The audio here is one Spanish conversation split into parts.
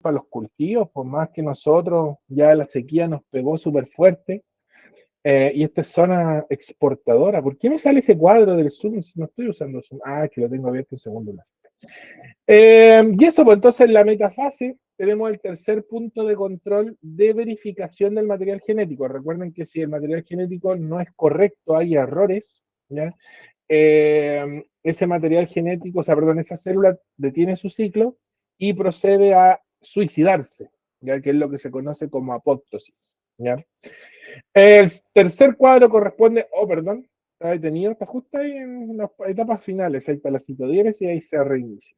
para los cultivos, por más que nosotros ya la sequía nos pegó súper fuerte. Y esta es zona exportadora. ¿Por qué me sale ese cuadro del Zoom si no estoy usando Zoom? Ah, es que lo tengo abierto en segundo lugar. Y eso, pues entonces en la metafase tenemos el tercer punto de control de verificación del material genético. Recuerden que si el material genético no es correcto, hay errores, ¿ya? Ese material genético, o sea, perdón, esa célula detiene su ciclo y procede a suicidarse, ¿ya? Que es lo que se conoce como apoptosis, ¿ya? El tercer cuadro corresponde, oh, perdón, está detenido, está justo ahí en las etapas finales, ahí está la citodiéresis y ahí se reinicia.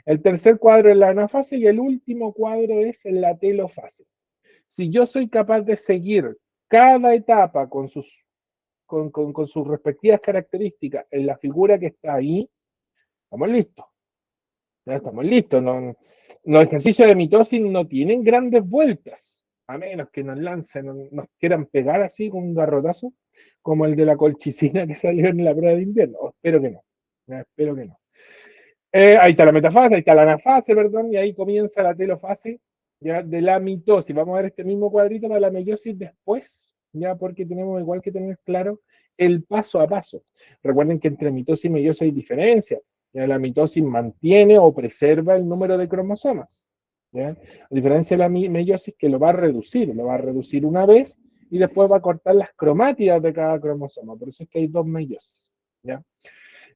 El tercer cuadro es la anafase y el último cuadro es la telofase. Si yo soy capaz de seguir cada etapa con sus respectivas características en la figura que está ahí, estamos listos. Ya estamos listos. No, los ejercicios de mitosis no tienen grandes vueltas, a menos que nos lancen, nos quieran pegar así con un garrotazo, como el de la colchicina que salió en la prueba de invierno. Espero que no. Espero que no. Ahí está la metafase, ahí está la anafase, perdón, y ahí comienza la telofase ya de la mitosis. Vamos a ver este mismo cuadrito para la meiosis después, ya porque tenemos igual que tener claro el paso a paso. Recuerden que entre mitosis y meiosis hay diferencia. ¿Ya? La mitosis mantiene o preserva el número de cromosomas. ¿Ya? A diferencia de la meiosis que lo va a reducir una vez y después va a cortar las cromátidas de cada cromosoma. Por eso es que hay dos meiosis. ¿Ya?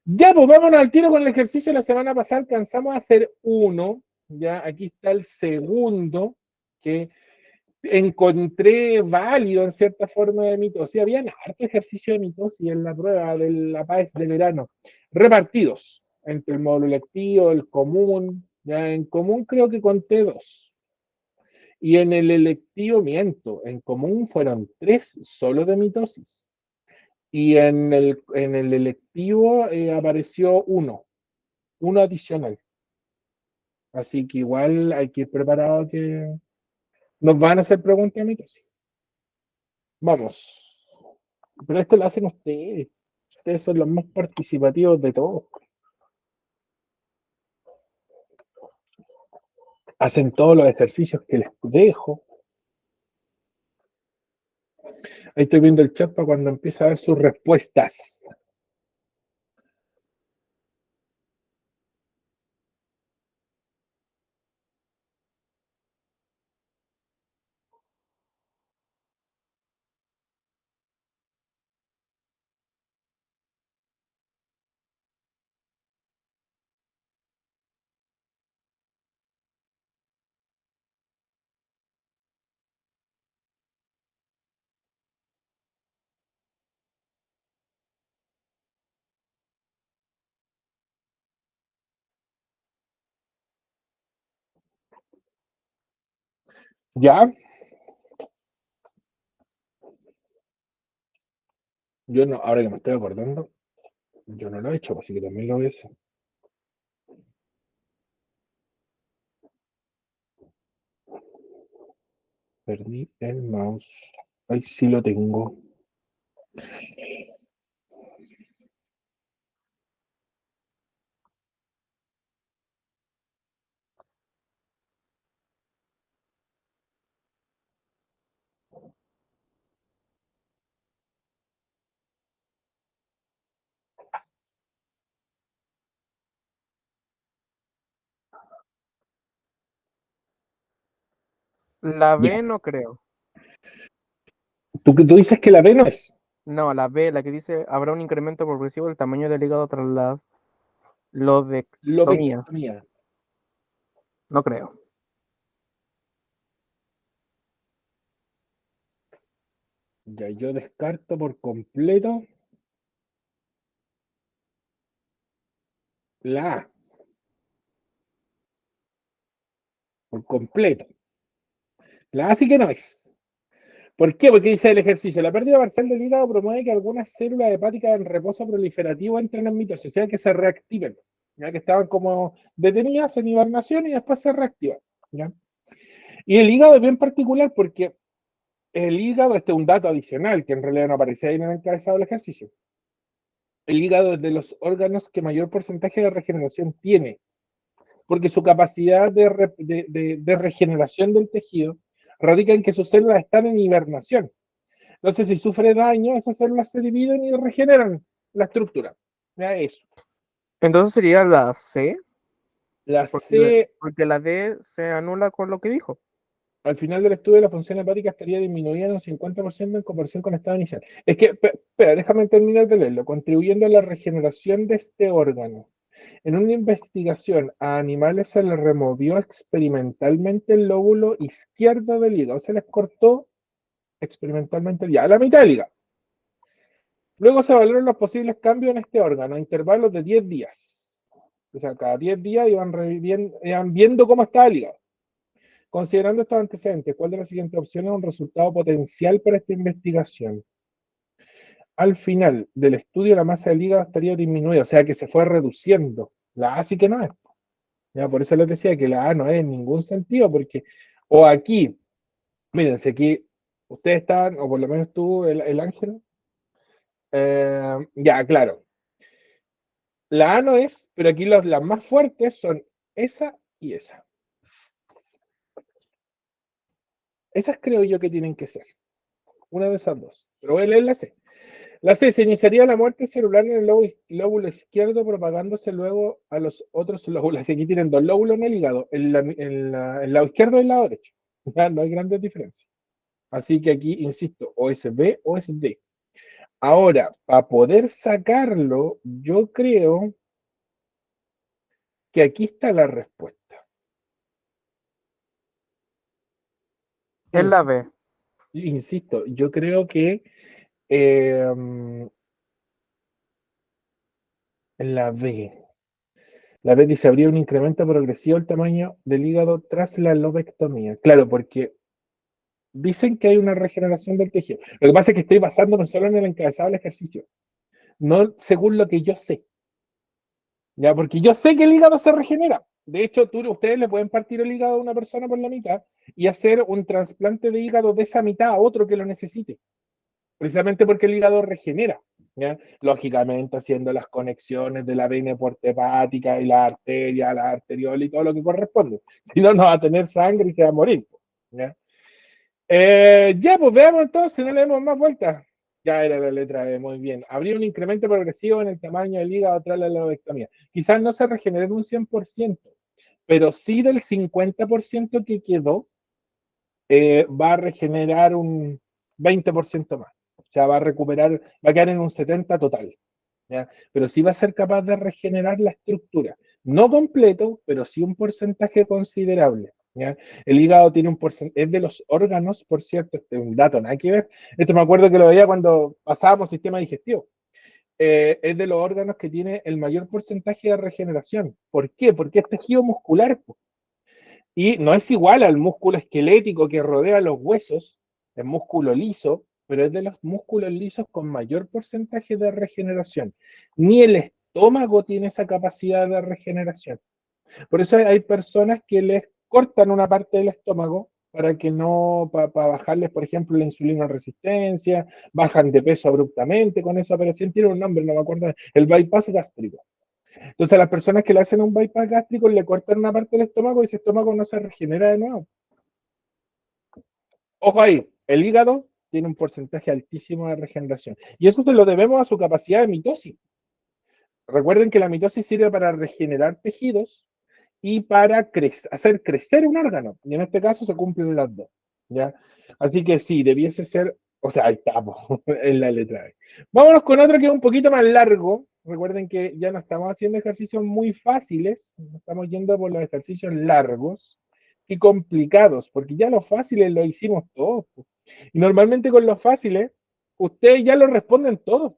Ya, pues vámonos al tiro con el ejercicio de la semana pasada. Alcanzamos a hacer uno. Ya, aquí está el segundo que encontré válido en cierta forma de mitosis. Habían harto ejercicio de mitosis en la prueba de la PAES de verano, repartidos entre el módulo electivo, el común. Ya, en común creo que conté dos. Y en el electivo, miento, en común fueron tres solo de mitosis. Y en el electivo apareció uno adicional. Así que igual hay que ir preparado que nos van a hacer preguntas a mitosis. Vamos. Pero esto lo hacen ustedes. Ustedes son los más participativos de todos. Hacen todos los ejercicios que les dejo. Ahí estoy viendo el chat para cuando empiece a ver sus respuestas. ¿Ya? Yo no, ahora que me estoy acordando, yo no lo he hecho, así que también lo voy a hacer. Perdí el mouse. Ahí sí lo tengo. La Ya. B no creo. ¿Tú dices que la B no es? No, la B, la que dice habrá un incremento progresivo del tamaño del hígado tras la lobectomía. Lobectomía. No creo. Ya, yo descarto por completo la A, por completo. La A sí que no es. ¿Por qué? Porque dice el ejercicio, la pérdida parcial del hígado promueve que algunas células hepáticas en reposo proliferativo entren en mitosis, o sea, que se reactiven, ya que estaban como detenidas en hibernación y después se reactivan. ¿Ya? Y el hígado es bien particular porque el hígado, este es un dato adicional que en realidad no aparecía ahí en el encabezado del ejercicio. El hígado es de los órganos que mayor porcentaje de regeneración tiene. porque su capacidad de regeneración del tejido radica en que sus células están en hibernación. Entonces, si sufre daño, esas células se dividen y regeneran la estructura. Ya eso. Entonces sería la C, La porque, C, porque la D se anula con lo que dijo. al final del estudio, la función hepática estaría disminuida en un 50% en comparación con el estado inicial. Es que, espera, déjame terminar de leerlo. Contribuyendo a la regeneración de este órgano. En una investigación a animales se les removió experimentalmente el lóbulo izquierdo del hígado. Se les cortó experimentalmente ya la mitad del hígado. Luego se evaluaron los posibles cambios en este órgano a intervalos de 10 días. O sea, cada 10 días iban viendo cómo estaba el hígado. Considerando estos antecedentes, ¿cuál de las siguientes opciones es un resultado potencial para esta investigación? Al final del estudio, la masa del hígado estaría disminuida, o sea que se fue reduciendo. La A sí que no es. Ya, por eso les decía que la A no es en ningún sentido, porque, o aquí, miren, si aquí ustedes están, o por lo menos tú, el Ángel, ya, claro, la A no es, pero aquí las más fuertes son esa y esa. Esas creo yo que tienen que ser, una de esas dos, pero voy a leer la C. La C, se iniciaría la muerte celular en el lóbulo izquierdo, propagándose luego a los otros lóbulos. Aquí tienen dos lóbulos en el hígado, el lado izquierdo y el lado derecho. Ya no hay grandes diferencias. Así que aquí, insisto, o es B o es D. Ahora, para poder sacarlo, yo creo que aquí está la respuesta. Es la Insisto, B. insisto, yo creo que eh, la B. La B dice, habría un incremento progresivo del tamaño del hígado tras la lobectomía. Claro, porque dicen que hay una regeneración del tejido. Lo que pasa es que estoy basándome solo en el encabezado del ejercicio, no según lo que yo sé. Ya, porque yo sé que el hígado se regenera. De hecho, ustedes le pueden partir el hígado a una persona por la mitad y hacer un trasplante de hígado de esa mitad a otro que lo necesite, precisamente porque el hígado regenera. ¿Ya? Lógicamente, haciendo las conexiones de la vena porta hepática y la arteria, la arteriola y todo lo que corresponde. Si no, no va a tener sangre y se va a morir. ¿Ya? Ya, pues veamos entonces, no le demos más vueltas. Ya era la letra B, muy bien. Habría un incremento progresivo en el tamaño del hígado tras la lobectomía. Quizás no se regenere un 100%, pero sí del 50% que quedó, va a regenerar un 20% más. O sea, va a recuperar, va a quedar en un 70% total. ¿Ya? Pero sí va a ser capaz de regenerar la estructura. No completo, pero sí un porcentaje considerable. ¿Ya? El hígado tiene un porcentaje, es de los órganos, por cierto, este es un dato, nada que ver. Esto me acuerdo que lo veía cuando pasábamos sistema digestivo. Es de los órganos que tiene el mayor porcentaje de regeneración. ¿Por qué? Porque es tejido muscular. Y no es igual al músculo esquelético que rodea los huesos, el músculo liso, pero es de los músculos lisos con mayor porcentaje de regeneración. Ni el estómago tiene esa capacidad de regeneración. Por eso hay personas que les cortan una parte del estómago para que no, para bajarles, por ejemplo, la insulina resistencia, bajan de peso abruptamente con esa operación. Tiene un nombre, no me acuerdo, el bypass gástrico. Entonces, a las personas que le hacen un bypass gástrico le cortan una parte del estómago y ese estómago no se regenera de nuevo. Ojo ahí, el hígado tiene un porcentaje altísimo de regeneración. Y eso se lo debemos a su capacidad de mitosis. Recuerden que la mitosis sirve para regenerar tejidos y para hacer crecer un órgano. Y en este caso se cumplen las dos. ¿Ya? Así que sí, debiese ser, o sea, ahí estamos, en la letra E. Vámonos con otro que es un poquito más largo. Recuerden que ya no estamos haciendo ejercicios muy fáciles, estamos yendo por los ejercicios largos y complicados, porque ya los fáciles los hicimos todos. Y normalmente con los fáciles, ustedes ya lo responden todos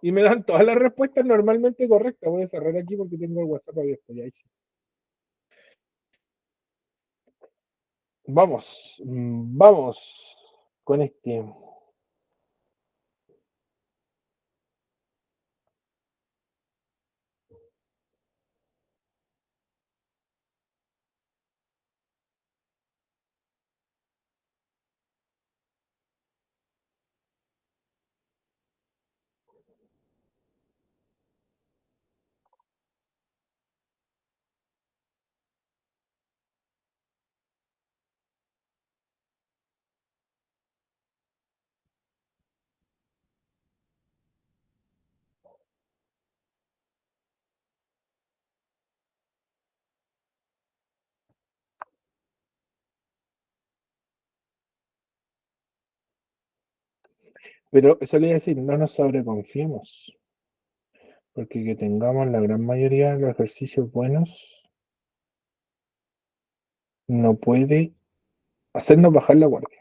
y me dan todas las respuestas normalmente correctas. Voy a cerrar aquí porque tengo el WhatsApp abierto. Ya hice. Vamos, vamos con este. Pero eso le iba a decir, no nos sobreconfiemos, porque que tengamos la gran mayoría de los ejercicios buenos no puede hacernos bajar la guardia.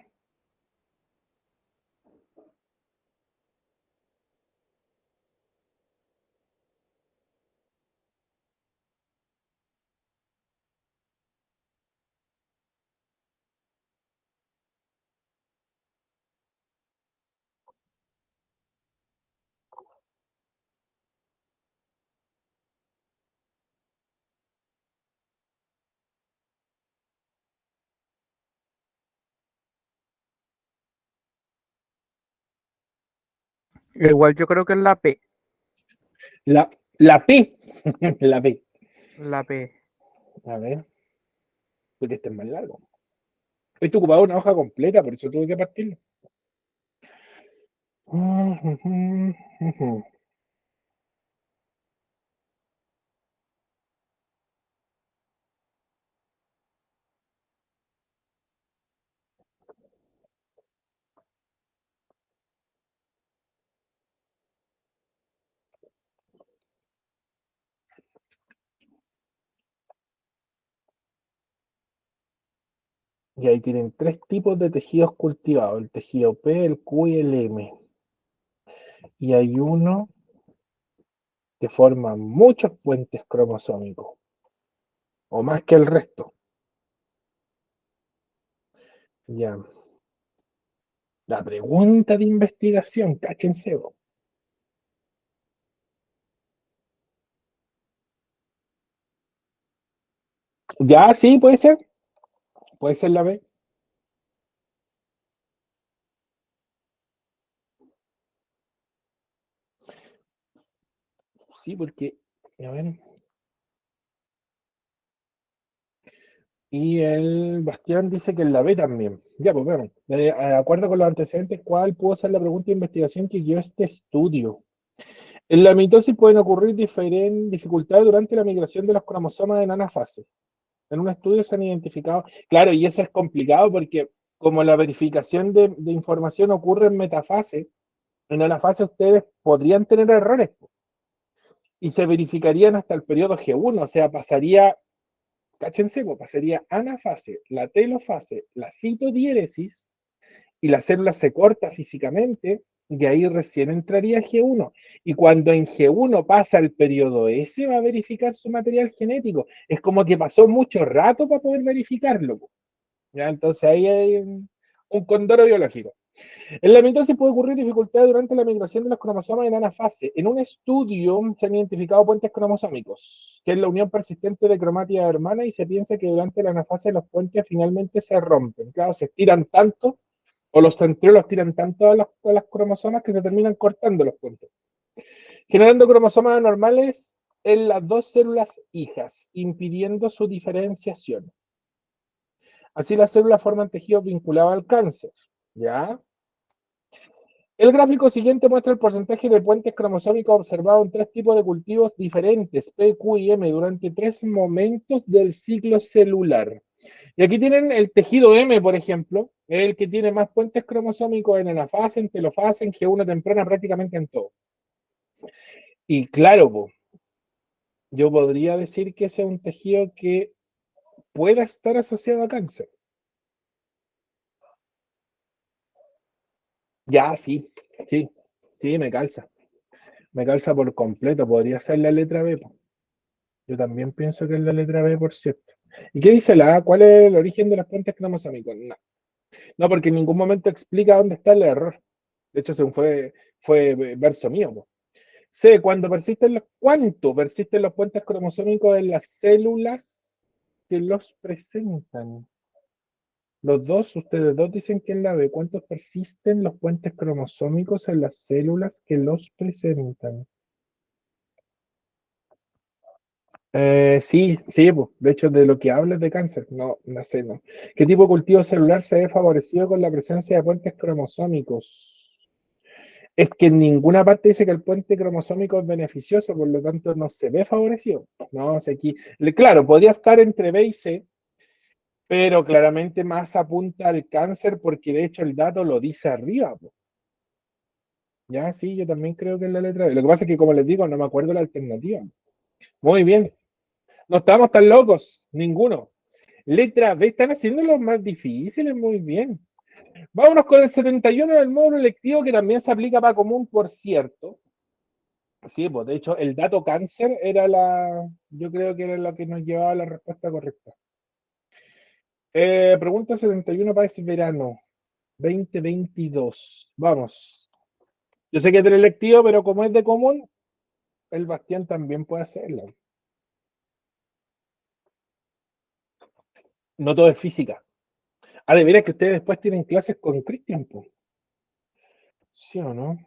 Igual yo creo que es la P. La P, la P. La P. A ver, porque este es más largo. Esto ocupaba una hoja completa, por eso tuve que partirlo. Y ahí tienen tres tipos de tejidos cultivados, el tejido P, el Q y el M. Y hay uno que forma muchos puentes cromosómicos, o más que el resto. Ya. La pregunta de investigación, cáchense. Ya, sí, puede ser la B. Sí, porque, a ver, y el Bastián dice que en la B también. Ya, pues vemos. De acuerdo con los antecedentes, ¿cuál pudo ser la pregunta de investigación que guió este estudio? En la mitosis pueden ocurrir diferentes dificultades durante la migración de los cromosomas en anafase. En un estudio se han identificado, claro, y eso es complicado porque como la verificación de información ocurre en metafase, en anafase ustedes podrían tener errores y se verificarían hasta el periodo G1, o sea, pasaría, cáchense, pasaría anafase, la telofase, la citodiéresis y la célula se corta físicamente, y ahí recién entraría G1. Y cuando en G1 pasa el periodo S, va a verificar su material genético. Es como que pasó mucho rato para poder verificarlo. ¿Ya? Entonces ahí hay un condoro biológico. En la mitosis puede ocurrir dificultad durante la migración de los cromosomas en anafase. En un estudio se han identificado puentes cromosómicos, que es la unión persistente de cromátidas hermanas, y se piensa que durante la anafase los puentes finalmente se rompen. Claro, se estiran tanto, o los centriolos tiran tanto a las cromosomas que se terminan cortando los puentes, generando cromosomas anormales en las dos células hijas, impidiendo su diferenciación. Así las células forman tejidos vinculados al cáncer. ¿Ya? El gráfico siguiente muestra el porcentaje de puentes cromosómicos observados en tres tipos de cultivos diferentes, P, Q y M, durante tres momentos del ciclo celular. Y aquí tienen el tejido M, por ejemplo, el que tiene más puentes cromosómicos en anafase, en telofase, en G1 temprana, prácticamente en todo. Y claro, po, yo podría decir que ese es un tejido que pueda estar asociado a cáncer. Ya, sí, sí, sí, me calza. Me calza por completo. Podría ser la letra B, po. Yo también pienso que es la letra B, por cierto. ¿Y qué dice la A? ¿Cuál es el origen de los puentes cromosómicos? No, no, porque en ningún momento explica dónde está el error. De hecho, fue verso mío, po. C, ¿cuánto persisten los puentes cromosómicos en las células que los presentan? Ustedes dos dicen que es la B. ¿Cuántos persisten los puentes cromosómicos en las células que los presentan? Sí, sí, pues, de hecho, de lo que hablas de cáncer, no sé, no. ¿Qué tipo de cultivo celular se ve favorecido con la presencia de puentes cromosómicos? Es que en ninguna parte dice que el puente cromosómico es beneficioso, por lo tanto no se ve favorecido. No, o sea, aquí, claro, podría estar entre B y C, pero claramente más apunta al cáncer porque de hecho el dato lo dice arriba, po. Ya, sí, yo también creo que es la letra B. Lo que pasa es que, como les digo, no me acuerdo la alternativa. Muy bien. No estamos tan locos, ninguno. Letra B, están haciendo los más difíciles, muy bien. Vámonos con el 71 del módulo lectivo, que también se aplica para común, por cierto. Sí, pues de hecho, el dato cáncer era yo creo que era lo que nos llevaba a la respuesta correcta. Pregunta 71 para ese verano 2022. Vamos. Yo sé que es del electivo, pero como es de común, el Bastián también puede hacerlo. No todo es física. Ah, de veras que ustedes después tienen clases con Cristian, pues. ¿Sí o no?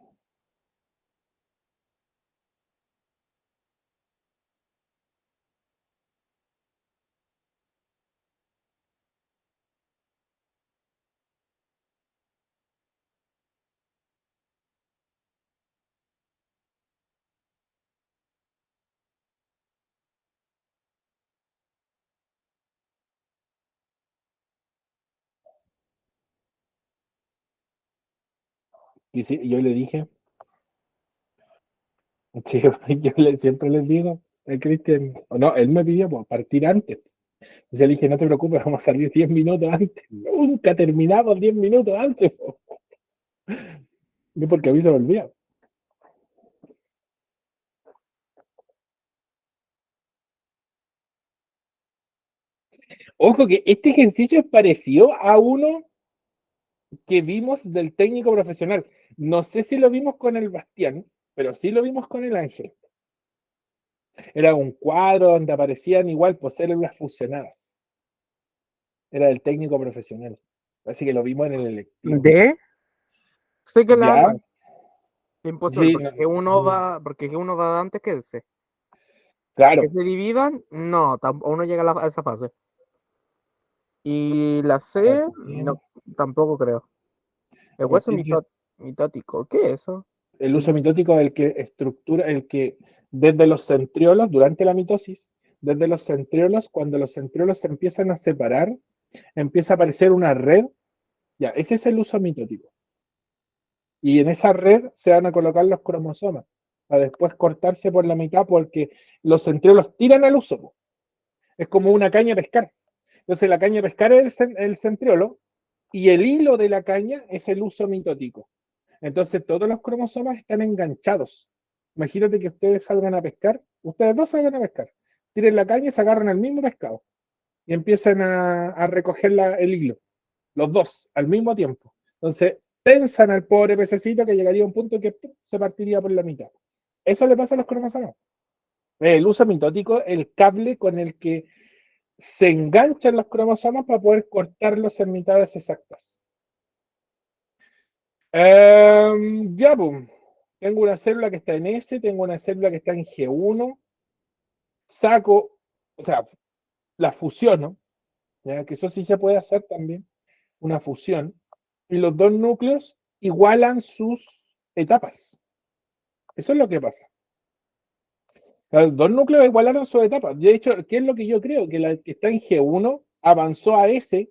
Y sí, yo le dije, sí, siempre les digo, el Cristian, o no, él me pidió pues, partir antes. Entonces le dije, no te preocupes, vamos a salir 10 minutos antes. Nunca terminamos 10 minutos antes, po. Yo porque a mí se me olvida. Ojo que este ejercicio es parecido a uno que vimos del técnico profesional. No sé si lo vimos con el Bastián, pero sí lo vimos con el Ángel. Era un cuadro donde aparecían igual pues, células fusionadas. Era del técnico profesional. Así que lo vimos en el electivo. ¿De? Sé que la Ya, no, imposible, sí, no, porque uno va antes que ese. Que claro. se dividan, no, uno llega a esa fase. Y la A ver, C, no, tampoco creo. El la hueso cuestión que mitótico, ¿qué es eso? el uso mitótico es el que estructura, el que desde los centriolos, durante la mitosis, desde los centriolos, cuando los centriolos se empiezan a separar, empieza a aparecer una red. Ya, ese es el uso mitótico. Y en esa red se van a colocar los cromosomas, para después cortarse por la mitad, porque los centriolos tiran al uso, po. Es como una caña de pescar. Entonces la caña de pescar es el centriolo y el hilo de la caña es el uso mitótico. Entonces todos los cromosomas están enganchados. Imagínate que ustedes salgan a pescar, ustedes dos salgan a pescar, tiren la caña y se agarran al mismo pescado y empiezan a recoger el hilo, los dos al mismo tiempo. Entonces tensan al pobre pececito que llegaría a un punto que se partiría por la mitad. Eso le pasa a los cromosomas. El uso mitótico, el cable con el que se enganchan los cromosomas para poder cortarlos en mitades exactas. Ya, boom. Tengo una célula que está en S, tengo una célula que está en G1, saco, o sea, la fusiono, ¿ya? Que eso sí se puede hacer también, una fusión, y los dos núcleos igualan sus etapas. Eso es lo que pasa. Los dos núcleos igualaron sus etapas. De hecho, ¿qué es lo que yo creo? Que la que está en G1 avanzó a S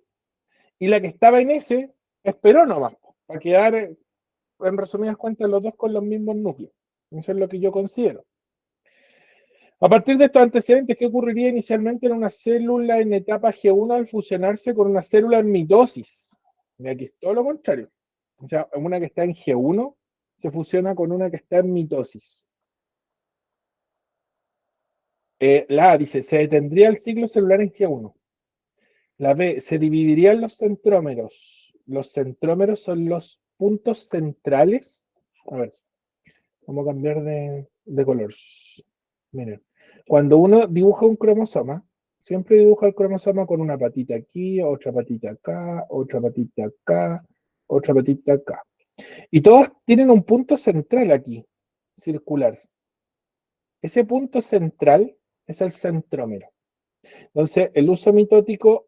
y la que estaba en S esperó nomás, para quedar, en resumidas cuentas, los dos con los mismos núcleos. Eso es lo que yo considero. A partir de estos antecedentes, ¿qué ocurriría inicialmente en una célula en etapa G1 al fusionarse con una célula en mitosis? Y aquí es todo lo contrario. O sea, una que está en G1 se fusiona con una que está en mitosis. La A dice, se detendría el ciclo celular en G1. La B, se dividirían los centrómeros. Los centrómeros son los puntos centrales. A ver, vamos a cambiar de color. Miren, cuando uno dibuja un cromosoma, siempre dibuja el cromosoma con una patita aquí, otra patita acá, otra patita acá, otra patita acá. Y todos tienen un punto central aquí, circular. Ese punto central es el centrómero. Entonces, el uso mitótico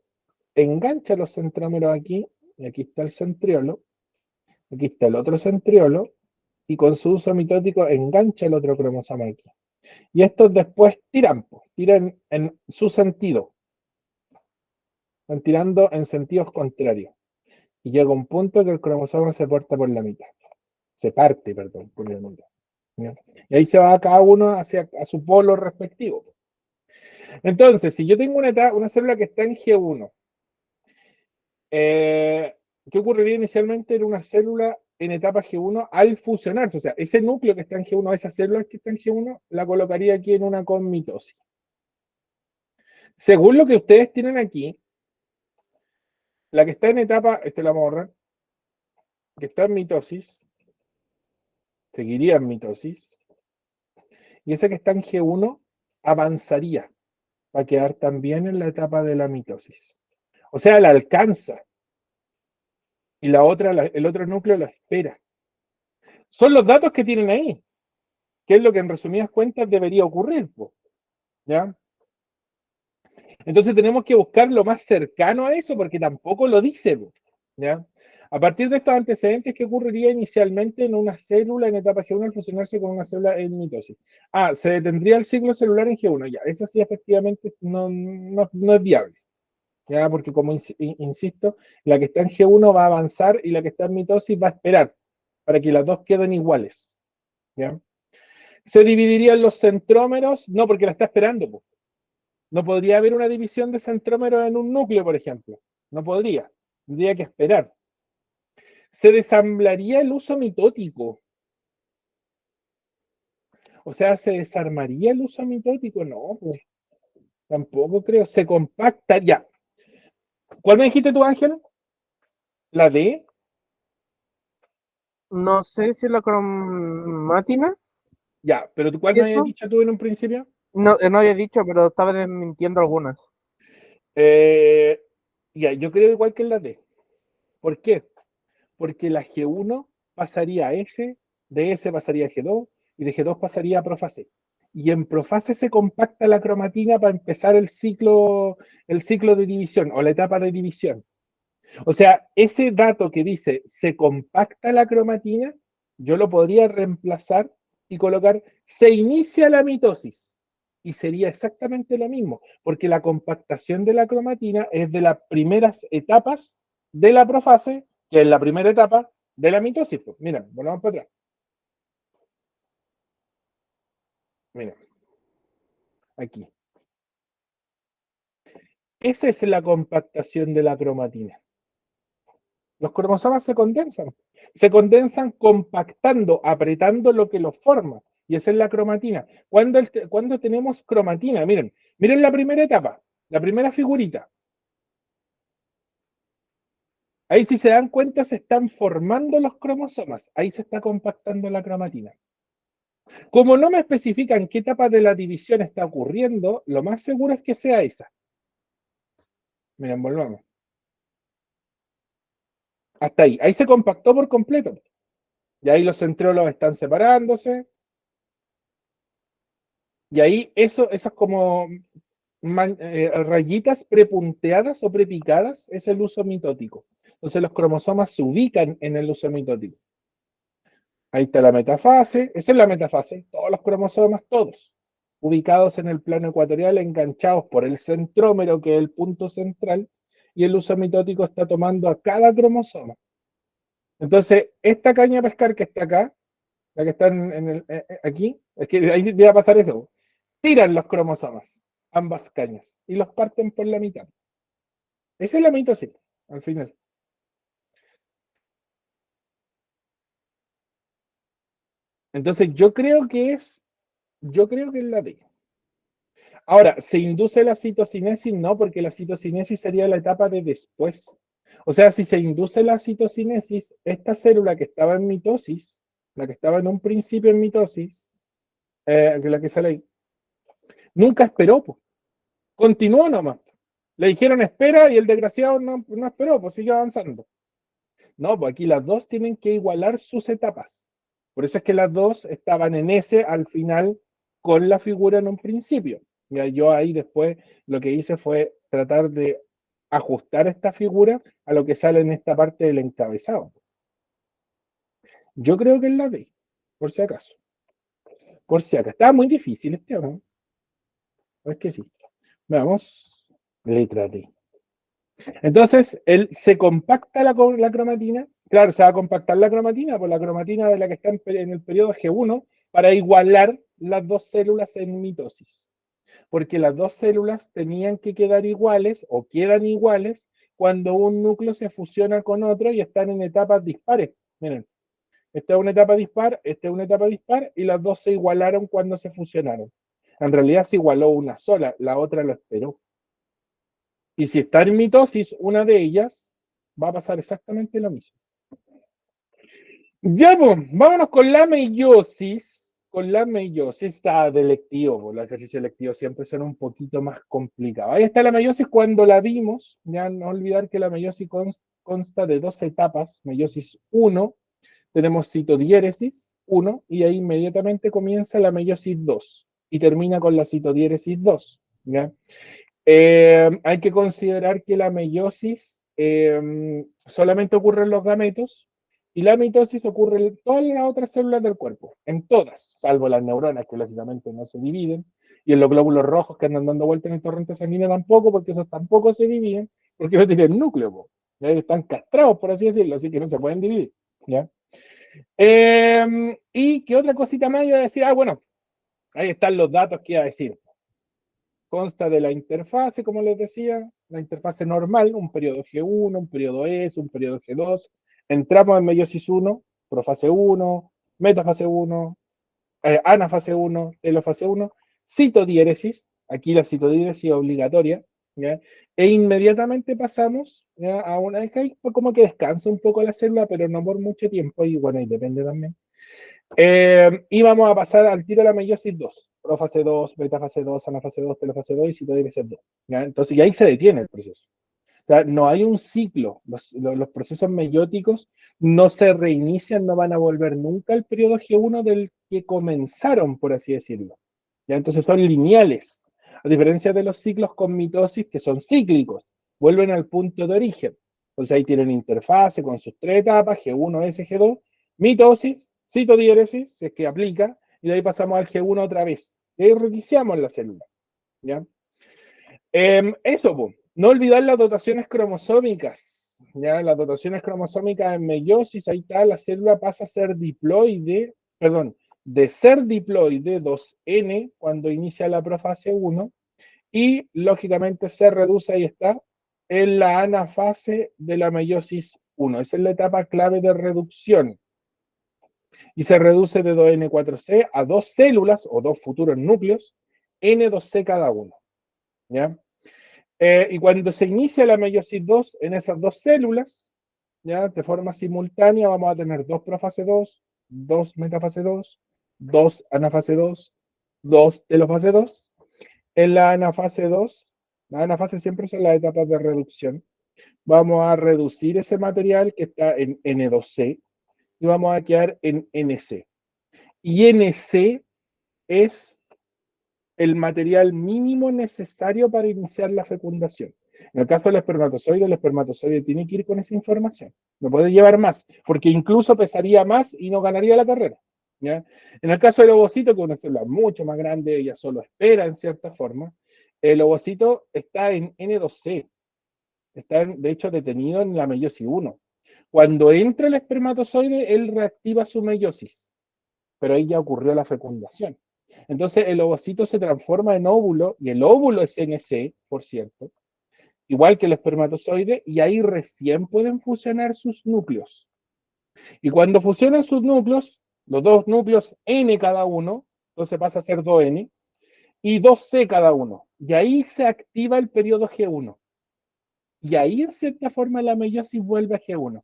engancha los centrómeros aquí, y aquí está el centriolo, aquí está el otro centriolo, y con su uso mitótico engancha el otro cromosoma aquí. Y estos después tiran en su sentido, van tirando en sentidos contrarios. Y llega un punto que el cromosoma se corta por la mitad. Se parte, perdón, por el núcleo. ¿Ya? Y ahí se va cada uno hacia a su polo respectivo. Entonces, si yo tengo una célula que está en G1, ¿qué ocurriría inicialmente en una célula en etapa G1 al fusionarse? O sea, ese núcleo que está en G1, esa célula que está en G1, la colocaría aquí en una conmitosis. Según lo que ustedes tienen aquí, la que está en etapa, la vamos a borrar, que está en mitosis, seguiría en mitosis, y esa que está en G1 avanzaría, va a quedar también en la etapa de la mitosis. O sea, la alcanza, y la otra, el otro núcleo lo espera. Son los datos que tienen ahí, que es lo que en resumidas cuentas debería ocurrir, ¿ya? Entonces tenemos que buscar lo más cercano a eso, porque tampoco lo dice, ¿ya? A partir de estos antecedentes, ¿qué ocurriría inicialmente en una célula en etapa G1 al fusionarse con una célula en mitosis? Se detendría el ciclo celular en G1, ya, eso sí efectivamente no es viable, ¿ya? Porque como insisto, la que está en G1 va a avanzar y la que está en mitosis va a esperar para que las dos queden iguales, ¿ya? ¿Se dividirían los centrómeros? No, porque la está esperando, pues. No podría haber una división de centrómeros en un núcleo, por ejemplo. No podría. Tendría que esperar. Se desamblaría el uso mitótico. O sea, ¿se desarmaría el uso mitótico? No, pues, tampoco creo. Se compacta. Ya. ¿Cuál me dijiste tú, Ángel? ¿La D? No sé si la cromatina. Ya, pero ¿cuál ¿Y me habías eso? dicho tú en un principio? No, no había dicho, pero estaba desmintiendo algunas. Eh, ya, yo creo igual que en la D. ¿Por qué? Porque la G1 pasaría a S, de S pasaría a G2 y de G2 pasaría a profase. Y en profase se compacta la cromatina para empezar el ciclo de división o la etapa de división. O sea, ese dato que dice se compacta la cromatina, yo lo podría reemplazar y colocar se inicia la mitosis. Y sería exactamente lo mismo, porque la compactación de la cromatina es de las primeras etapas de la profase, que es la primera etapa de la mitosis. Pues, mira, volvamos para atrás. Mira, aquí. Esa es la compactación de la cromatina. Los cromosomas se condensan compactando, apretando lo que los forma, y esa es la cromatina. Cuando tenemos cromatina, miren la primera etapa, la primera figurita. Ahí si se dan cuenta se están formando los cromosomas, ahí se está compactando la cromatina. Como no me especifican qué etapa de la división está ocurriendo, lo más seguro es que sea esa. Miren, volvamos. Hasta ahí se compactó por completo. Y ahí los centriolos están separándose. Y ahí esas como rayitas prepunteadas o prepicadas es el uso mitótico. Entonces los cromosomas se ubican en el uso mitótico. Ahí está la metafase, esa es la metafase, todos los cromosomas, todos, ubicados en el plano ecuatorial, enganchados por el centrómero, que es el punto central, y el uso mitótico está tomando a cada cromosoma. Entonces, esta caña de pescar que está acá, la que está aquí, es que ahí va a pasar eso, tiran los cromosomas, ambas cañas, y los parten por la mitad. Esa es la mitosis, al final. Entonces, yo creo que es la D. Ahora, ¿se induce la citocinesis? No, porque la citocinesis sería la etapa de después. O sea, si se induce la citocinesis, esta célula que estaba en mitosis, la que estaba en un principio en mitosis, la que sale ahí, nunca esperó, pues. Continuó nomás. Le dijeron espera y el desgraciado no esperó, pues sigue avanzando. No, pues aquí las dos tienen que igualar sus etapas. Por eso es que las dos estaban en S al final con la figura en un principio. Ya yo ahí después lo que hice fue tratar de ajustar esta figura a lo que sale en esta parte del encabezado. Yo creo que es la D, por si acaso. Por si acaso. Está muy difícil este, ¿no? Es que sí. Veamos. Letra D. Entonces, se compacta la cromatina Claro, se va a compactar la cromatina, por la cromatina de la que está en el periodo G1, para igualar las dos células en mitosis. Porque las dos células tenían que quedar iguales o quedan iguales cuando un núcleo se fusiona con otro y están en etapas dispares. Miren, esta es una etapa dispar, esta es una etapa dispar y las dos se igualaron cuando se fusionaron. En realidad se igualó una sola, la otra lo esperó. Y si está en mitosis, una de ellas va a pasar exactamente lo mismo. Ya, pues, vámonos con la meiosis. Con la meiosis está de lectivo, pues, los ejercicios lectivos siempre son un poquito más complicados. Ahí está la meiosis cuando la vimos. Ya no olvidar que la meiosis consta de dos etapas. Meiosis 1, tenemos citodiéresis 1, y ahí inmediatamente comienza la meiosis 2 y termina con la citodiéresis 2. ¿Ya? Hay que considerar que la meiosis solamente ocurre en los gametos y la mitosis ocurre en todas las otras células del cuerpo, en todas, salvo las neuronas que lógicamente no se dividen, y en los glóbulos rojos que andan dando vueltas en el torrente sanguíneo tampoco, porque esos tampoco se dividen, porque no tienen núcleo, ¿ya? Están castrados, por así decirlo, así que no se pueden dividir. ¿Ya? Y qué otra cosita más iba a decir, bueno, ahí están los datos que iba a decir. Consta de la interfase, como les decía, la interfase normal, un periodo G1, un periodo S, un periodo G2. Entramos en meiosis 1, profase 1, metafase 1, anafase 1, telofase 1, citodiéresis, aquí la citodiéresis obligatoria, ¿ya? E inmediatamente pasamos, ¿ya?, a una vez que hay como que descansa un poco la célula, pero no por mucho tiempo, y bueno, y depende también. Y vamos a pasar al tiro de la meiosis 2. Profase 2, metafase 2, anafase 2, telofase 2 y citodiéresis 2. ¿Ya? Entonces, y ahí se detiene el proceso. O sea, no hay un ciclo. Los procesos meióticos no se reinician, no van a volver nunca al periodo G1 del que comenzaron, por así decirlo. ¿Ya? Entonces son lineales. A diferencia de los ciclos con mitosis, que son cíclicos, vuelven al punto de origen. Entonces ahí tienen interfase con sus tres etapas, G1, S, G2, mitosis, citodiéresis, si es que aplica, y de ahí pasamos al G1 otra vez. Y ahí reiniciamos la célula. ¿Ya? Eso, pues. No olvidar las dotaciones cromosómicas. ¿Ya? Las dotaciones cromosómicas en meiosis, ahí está, la célula pasa a ser diploide, perdón, de ser diploide 2N cuando inicia la profase 1 y lógicamente se reduce, ahí está, en la anafase de la meiosis 1. Esa es la etapa clave de reducción. Y se reduce de 2N4C a dos células o dos futuros núcleos, N2C cada uno. ¿Ya? Y cuando se inicia la meiosis 2 en esas dos células, ¿ya?, de forma simultánea, vamos a tener dos profase 2, dos metafase 2, dos anafase 2, dos telofase 2. En la anafase 2, la anafase siempre son las etapas de reducción. Vamos a reducir ese material que está en N2C y vamos a quedar en NC. Y NC es el material mínimo necesario para iniciar la fecundación. En el caso del espermatozoide tiene que ir con esa información. No puede llevar más, porque incluso pesaría más y no ganaría la carrera. ¿Ya? En el caso del ovocito, que es una célula mucho más grande, ella solo espera en cierta forma, el ovocito está en N2C, está de hecho detenido en la meiosis 1. Cuando entra el espermatozoide, él reactiva su meiosis, pero ahí ya ocurrió la fecundación. Entonces el ovocito se transforma en óvulo, y el óvulo es NC, por cierto, igual que el espermatozoide, y ahí recién pueden fusionar sus núcleos. Y cuando fusionan sus núcleos, los dos núcleos N cada uno, entonces pasa a ser 2N, y 2C cada uno. Y ahí se activa el periodo G1. Y ahí, en cierta forma, la meiosis vuelve a G1.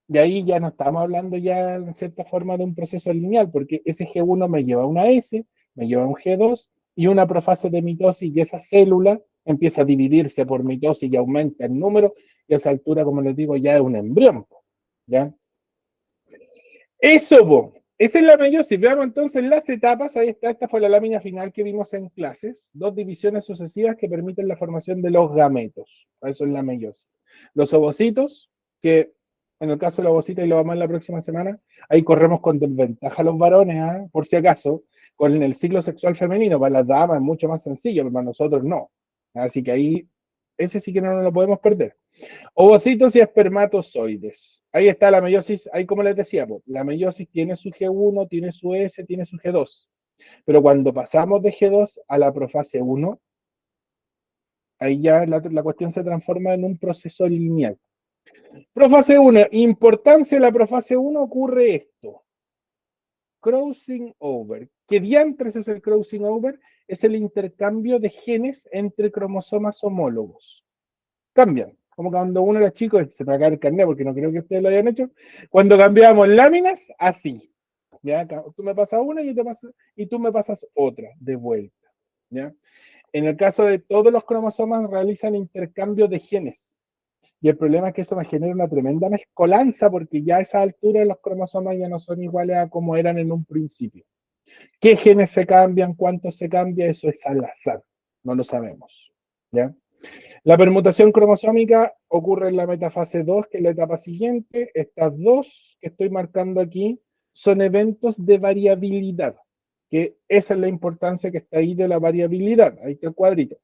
De ahí ya no estamos hablando ya en cierta forma de un proceso lineal, porque ese G1 me lleva a una S, me lleva a un G2 y una profase de mitosis, y esa célula empieza a dividirse por mitosis y aumenta el número, y a esa altura, como les digo, ya es un embrión. ¿Ya? Eso, esa es la meiosis. Veamos entonces las etapas. Ahí está, esta fue la lámina final que vimos en clases. Dos divisiones sucesivas que permiten la formación de los gametos. Eso es la meiosis. Los ovocitos, que en el caso de los ovocitos, y lo vamos a ver la próxima semana, ahí corremos con desventaja a los varones, ¿eh?, por si acaso, con el ciclo sexual femenino. Para las damas es mucho más sencillo, pero para nosotros no. Así que ahí, ese sí que no nos lo podemos perder. Ovocitos y espermatozoides. Ahí está la meiosis, ahí como les decía, la meiosis tiene su G1, tiene su S, tiene su G2. Pero cuando pasamos de G2 a la profase 1, ahí ya la cuestión se transforma en un proceso lineal. Profase 1, importancia de la profase 1, ocurre esto. Crossing over. ¿Qué diantres es el crossing over? Es el intercambio de genes entre cromosomas homólogos. Cambian. Como cuando uno era chico, se me acaba el carnet porque no creo que ustedes lo hayan hecho. Cuando cambiamos láminas, así. ¿Ya? Tú me pasas una y tú me pasas otra de vuelta. ¿Ya? En el caso de todos los cromosomas realizan intercambio de genes. Y el problema es que eso me genera una tremenda mezcolanza porque ya a esa altura los cromosomas ya no son iguales a como eran en un principio. ¿Qué genes se cambian? ¿Cuántos se cambia? Eso es al azar. No lo sabemos. ¿Ya? La permutación cromosómica ocurre en la metafase 2, que es la etapa siguiente. Estas dos que estoy marcando aquí son eventos de variabilidad, que esa es la importancia que está ahí de la variabilidad. Ahí está el cuadrito.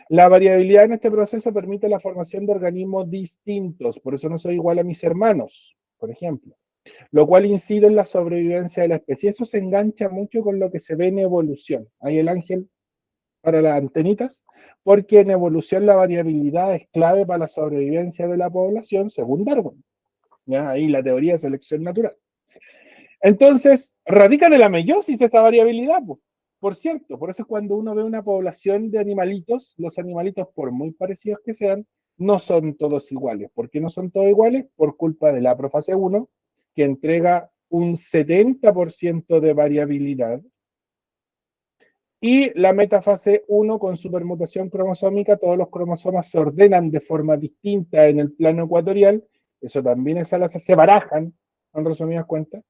La variabilidad en este proceso permite la formación de organismos distintos, por eso no soy igual a mis hermanos, por ejemplo, lo cual incide en la sobrevivencia de la especie. Eso se engancha mucho con lo que se ve en evolución. Ahí el ángel para las antenitas, porque en evolución la variabilidad es clave para la sobrevivencia de la población, según Darwin. ¿Ya? Ahí la teoría de selección natural. Entonces, radica de la meiosis esa variabilidad. Por cierto, por eso es cuando uno ve una población de animalitos, los animalitos, por muy parecidos que sean, no son todos iguales. ¿Por qué no son todos iguales? Por culpa de la profase 1, que entrega un 70% de variabilidad, y la metafase 1 con su permutación cromosómica, todos los cromosomas se ordenan de forma distinta en el plano ecuatorial, eso también es al azar, se barajan, en resumidas cuentas,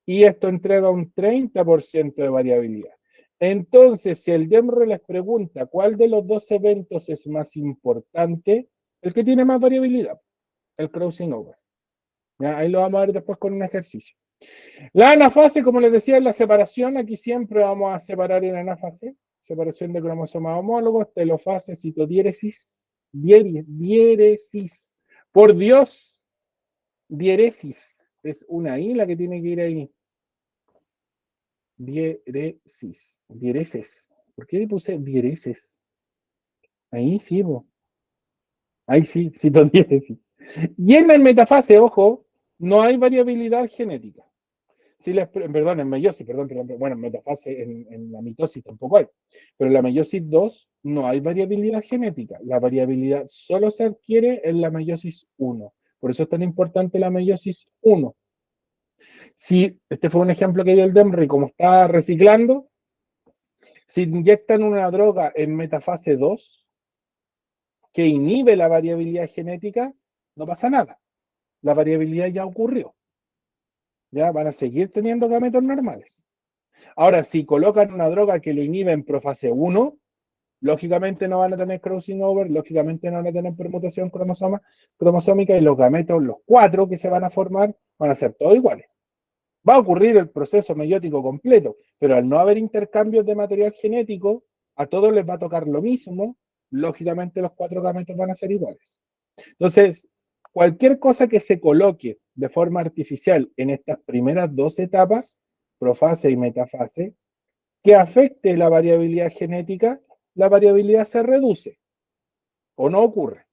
y esto entrega un 30% de variabilidad. Entonces, si el DEMRE les pregunta cuál de los dos eventos es más importante, el que tiene más variabilidad, el crossing over. ¿Ya? Ahí lo vamos a ver después con un ejercicio. La anafase, como les decía, es la separación. Aquí siempre vamos a separar en anafase. Separación de cromosomas homólogos, telofase, citodiéresis, diéresis. Por Dios, diéresis. Es una I la que tiene que ir ahí. Diéresis. Diéresis. ¿Por qué le puse diéresis? Ahí sí, bo. Ahí sí, citodiéresis. Y en la metafase, ojo, no hay variabilidad genética. Si les, perdón, en meiosis, bueno, en metafase, en la mitosis tampoco hay, pero en la meiosis 2 no hay variabilidad genética. La variabilidad solo se adquiere en la meiosis 1. Por eso es tan importante la meiosis 1. Si, este fue un ejemplo que dio el DEMRI, como está reciclando, si inyectan una droga en metafase 2 que inhibe la variabilidad genética, no pasa nada. La variabilidad ya ocurrió. Ya van a seguir teniendo gametos normales. Ahora, si colocan una droga que lo inhibe en profase 1, lógicamente no van a tener crossing over, lógicamente no van a tener permutación cromosómica y los gametos, los 4 que se van a formar, van a ser todos iguales. Va a ocurrir el proceso meiótico completo, pero al no haber intercambios de material genético, a todos les va a tocar lo mismo, lógicamente los 4 gametos van a ser iguales. Entonces, cualquier cosa que se coloque de forma artificial en estas primeras dos etapas, profase y metafase, que afecte la variabilidad genética, la variabilidad se reduce o no ocurre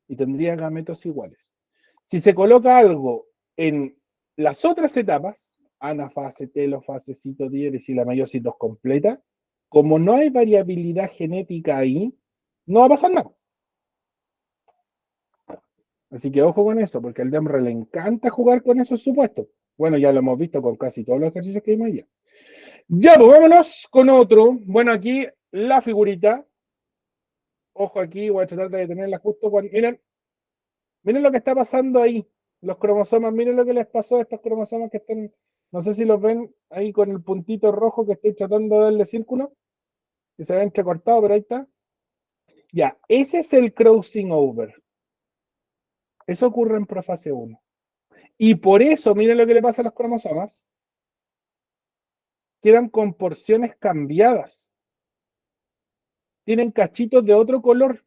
y tendría gametos iguales. Si se coloca algo en las otras etapas, anafase, telofase, citodiéresis y la meiosis 2 completa, como no hay variabilidad genética ahí, no va a pasar nada. Así que ojo con eso, porque al DEMRE le encanta jugar con esos supuestos. Bueno, ya lo hemos visto con casi todos los ejercicios que vimos allá. Ya, pues vámonos con otro. Bueno, aquí la figurita. Ojo aquí, voy a tratar de tenerla justo cuando. Miren lo que está pasando ahí. Los cromosomas, miren lo que les pasó a estos cromosomas que están. No sé si los ven ahí con el puntito rojo que estoy tratando de darle círculo. Que se ve entrecortado, pero ahí está. Ya, ese es el crossing over. Eso ocurre en profase 1. Y por eso, miren lo que le pasa a los cromosomas. Quedan con porciones cambiadas. Tienen cachitos de otro color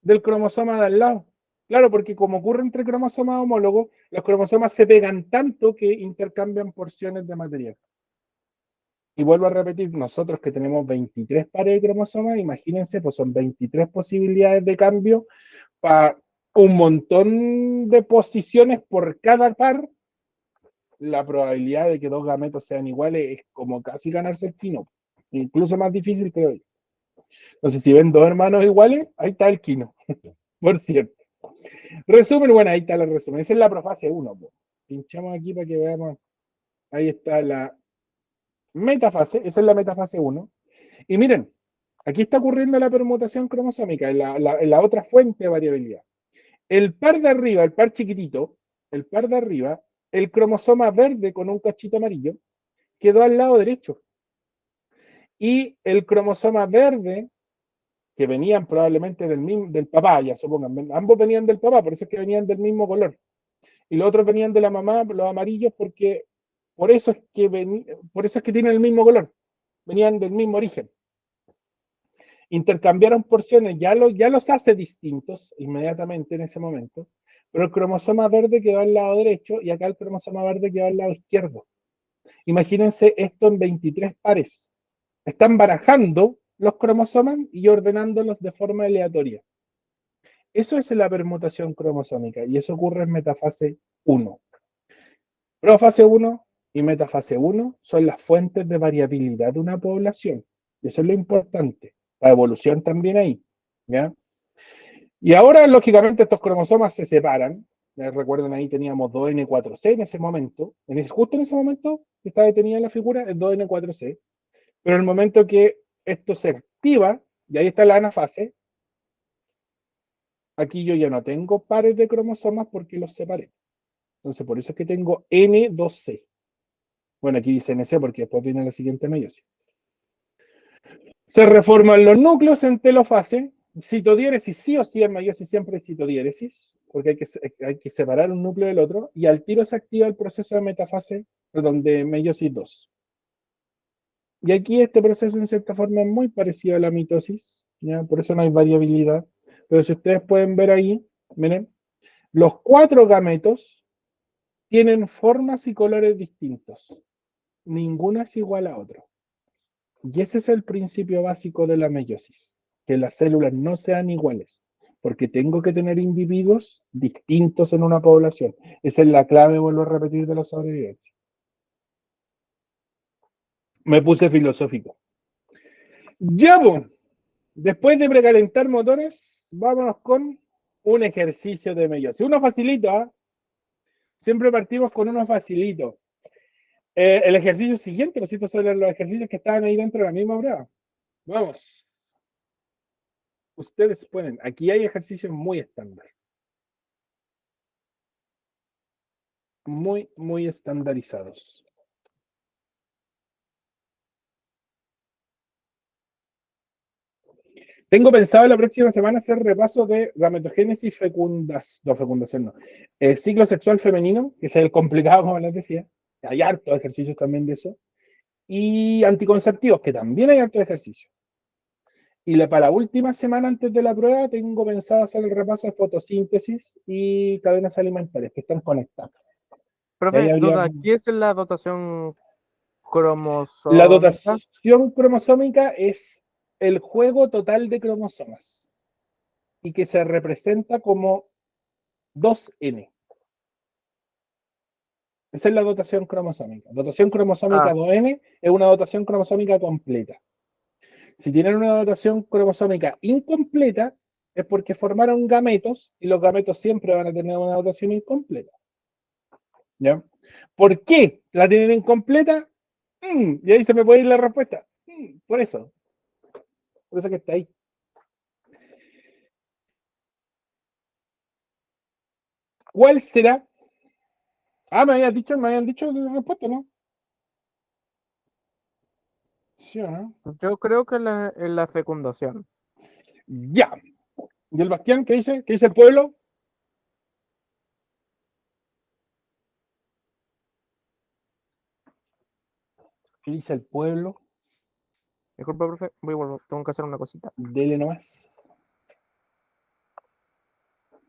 del cromosoma de al lado. Claro, porque como ocurre entre cromosomas homólogos, los cromosomas se pegan tanto que intercambian porciones de material. Y vuelvo a repetir, nosotros que tenemos 23 pares de cromosomas, imagínense, pues son 23 posibilidades de cambio para un montón de posiciones por cada par. La probabilidad de que dos gametos sean iguales es como casi ganarse el quino. Incluso más difícil, creo yo. Entonces, si ven dos hermanos iguales, ahí está el quino, por cierto. Resumen, bueno, ahí está el resumen. Esa es la profase 1. Pinchamos aquí para que veamos. Ahí está la metafase, esa es la metafase 1. Y miren, aquí está ocurriendo la permutación cromosómica, en la otra fuente de variabilidad. El par de arriba, el par chiquitito, el par de arriba, el cromosoma verde con un cachito amarillo, quedó al lado derecho. Y el cromosoma verde, que venían probablemente del papá, ya supongan, ambos venían del papá, por eso es que venían del mismo color. Y los otros venían de la mamá, los amarillos, porque por eso es que tienen el mismo color, venían del mismo origen. Intercambiaron porciones, ya los hace distintos inmediatamente en ese momento, pero el cromosoma verde quedó al lado derecho y acá el cromosoma verde quedó al lado izquierdo. Imagínense esto en 23 pares. Están barajando los cromosomas y ordenándolos de forma aleatoria. Eso es la permutación cromosómica y eso ocurre en metafase 1. Profase 1 y metafase 1 son las fuentes de variabilidad de una población. Y eso es lo importante. La evolución también ahí. ¿Ya? Y ahora, lógicamente, estos cromosomas se separan. Recuerden, ahí teníamos 2N4C en ese momento. Justo en ese momento que está detenida la figura, es 2N4C. Pero en el momento que esto se activa, y ahí está la anafase, aquí yo ya no tengo pares de cromosomas porque los separé. Entonces, por eso es que tengo N2C. Bueno, aquí dice NC porque después viene la siguiente meiosis. Se reforman los núcleos en telofase. Citodiéresis sí o sí en meiosis siempre es citodiéresis, porque hay que separar un núcleo del otro, y al tiro se activa el proceso de metafase, perdón, de meiosis 2. Y aquí este proceso en cierta forma es muy parecido a la mitosis, ¿ya? Por eso no hay variabilidad. Pero si ustedes pueden ver ahí, miren, los 4 gametos tienen formas y colores distintos. Ninguna es igual a otra. Y ese es el principio básico de la meiosis, que las células no sean iguales, porque tengo que tener individuos distintos en una población. Esa es la clave, vuelvo a repetir, de la sobrevivencia. Me puse filosófico. Ya, bueno, después de precalentar motores, vámonos con un ejercicio de meiosis. Uno facilito, ¿eh? Siempre partimos con uno facilito. El ejercicio siguiente, los sobre los ejercicios que estaban ahí dentro de la misma prueba. Vamos. Ustedes pueden. Aquí hay ejercicios muy estándar. Muy, muy estandarizados. Tengo pensado la próxima semana hacer repaso de gametogénesis fecundación, no. Ciclo sexual femenino, que es el complicado, como les decía. Hay hartos ejercicios también de eso. Y anticonceptivos, que también hay hartos ejercicios. Y para la última semana antes de la prueba, tengo pensado hacer el repaso de fotosíntesis y cadenas alimentarias que están conectadas. Y ahí Profe, habría duda, ¿qué es la dotación la cromosómica? dotación cromosómica es el juego total de cromosomas y que se representa como 2N. Esa es la dotación cromosómica. Dotación cromosómica Ah, 2N es una dotación cromosómica completa. Si tienen una dotación cromosómica incompleta, es porque formaron gametos y los gametos siempre van a tener una dotación incompleta. ¿Ya? ¿Por qué la tienen incompleta? Y ahí se me puede ir la respuesta. Por eso. Por eso que está ahí. ¿Cuál será? Ah, me habían dicho la respuesta, ¿no? ¿Sí o no? yo creo que en la fecundación. Ya. ¿Y el Bastián qué dice? ¿Qué dice el pueblo? ¿Qué dice el pueblo? Disculpa, profe, voy a volver, tengo que hacer una cosita. Dele nomás.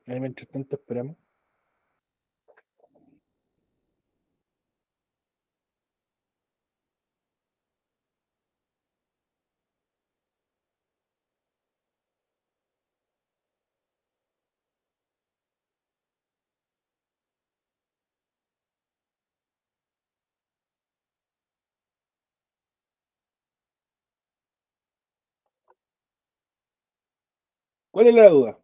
Ahí mientras tanto esperamos. ¿Cuál es la duda?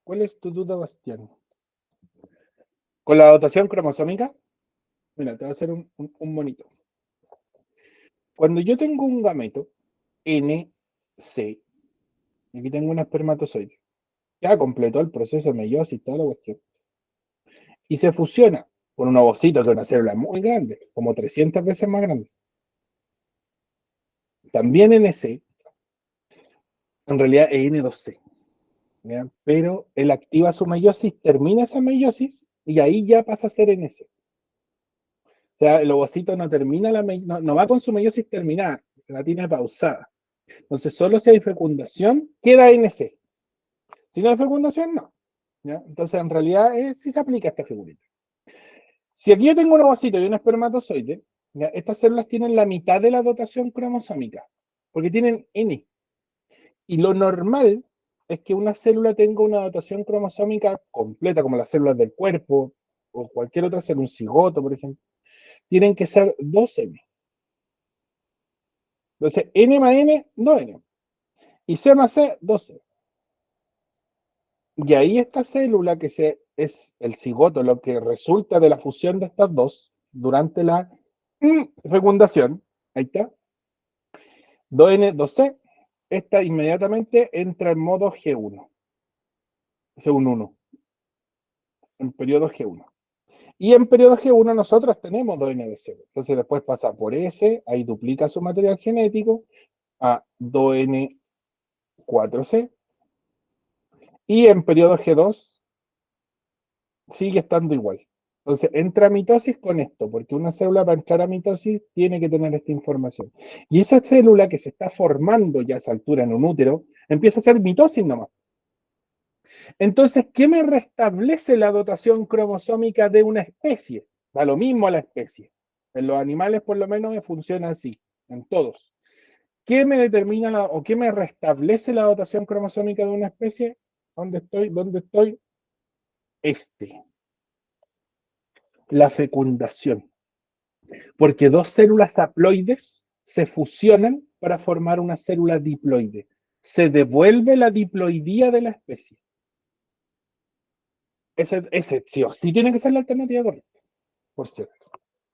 ¿Cuál es tu duda, Bastián? ¿Con la dotación cromosómica? Mira, te voy a hacer un monito. Cuando yo tengo un gameto, NC, aquí tengo un espermatozoide, ya completó el proceso de meiosis, toda la cuestión, y se fusiona con un ovocito, que es una célula muy grande, como 300 veces más grande. También NC, en realidad es N2C, ¿ya? Pero él activa su meiosis, termina esa meiosis, y ahí ya pasa a ser NC. O sea, el ovocito no termina no va con su meiosis terminada, la tiene pausada. Entonces, solo si hay fecundación, queda NC. Si no hay fecundación, no. ¿Ya? Entonces, en realidad, sí se aplica esta figurita. Si aquí yo tengo un ovocito y un espermatozoide, ¿ya? Estas células tienen la mitad de la dotación cromosómica, porque tienen N. Y lo normal es que una célula tenga una dotación cromosómica completa, como las células del cuerpo o cualquier otra célula, un cigoto, por ejemplo. Tienen que ser 2N. Entonces, N más N, 2N. Y C más C, 2C. Y ahí esta célula es el cigoto, lo que resulta de la fusión de estas dos durante la fecundación, ahí está, 2N, 2C, esta inmediatamente entra en modo G1, según 1, en periodo G1. Y en periodo G1 nosotros tenemos 2N, 2C. Entonces después pasa por S, ahí duplica su material genético a 2N, 4C. Y en periodo G2 sigue estando igual. Entonces, entra a mitosis con esto, porque una célula para entrar a mitosis tiene que tener esta información. Y esa célula que se está formando ya a esa altura en un útero, empieza a hacer mitosis nomás. Entonces, ¿qué me restablece la dotación cromosómica de una especie? Da lo mismo a la especie. En los animales, por lo menos, funciona así, en todos. ¿Qué me determina o qué me restablece la dotación cromosómica de una especie? ¿Dónde estoy? ¿Dónde estoy? La fecundación. Porque dos células haploides se fusionan para formar una célula diploide. Se devuelve la diploidía de la especie. Ese sí o sí tiene que ser la alternativa correcta, por cierto.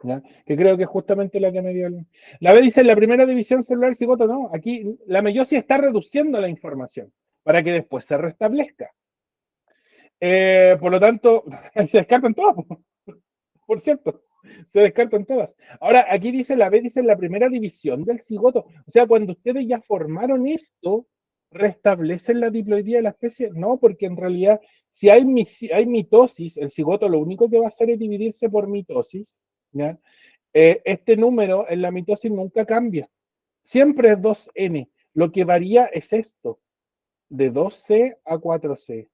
¿Ya? Que creo que es justamente la que me dio La B dice en la primera división celular cigoto, no. Aquí la meiosis está reduciendo la información para que después se restablezca. Por lo tanto, se descartan todas, por cierto. Se descartan todas. Ahora, aquí dice la B, dice la primera división del cigoto. O sea, cuando ustedes ya formaron esto, ¿restablecen la diploidía de la especie? No, porque en realidad, si hay mitosis, el cigoto lo único que va a hacer es dividirse por mitosis. ¿Ya? Este número en la mitosis nunca cambia. Siempre es 2N. Lo que varía es esto, de 2C a 4C.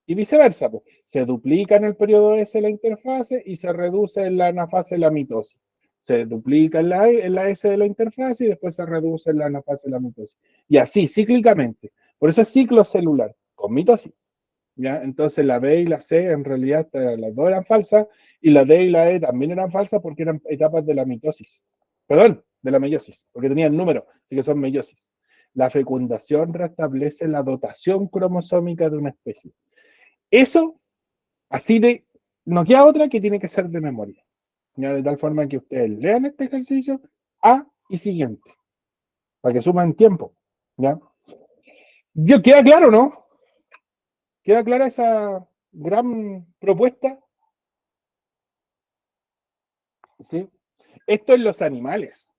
Y viceversa, pues. Se duplica en el periodo S la interfase y se reduce en la anafase la mitosis. Se duplica en la S de la interfase y después se reduce en la anafase la mitosis. Y así, cíclicamente. Por eso es ciclo celular, con mitosis. ¿Ya? Entonces la B y la C en realidad las dos eran falsas y la D y la E también eran falsas porque eran etapas de la mitosis. Perdón, de la meiosis, porque tenían número, así que son meiosis. La fecundación restablece la dotación cromosómica de una especie. Eso, así de, no queda otra que tiene que ser de memoria. ¿Ya? De tal forma que ustedes lean este ejercicio A y siguiente, para que suman tiempo. ¿Ya? ¿Queda claro, no? ¿Queda clara esa gran propuesta? ¿Sí? Esto en los animales,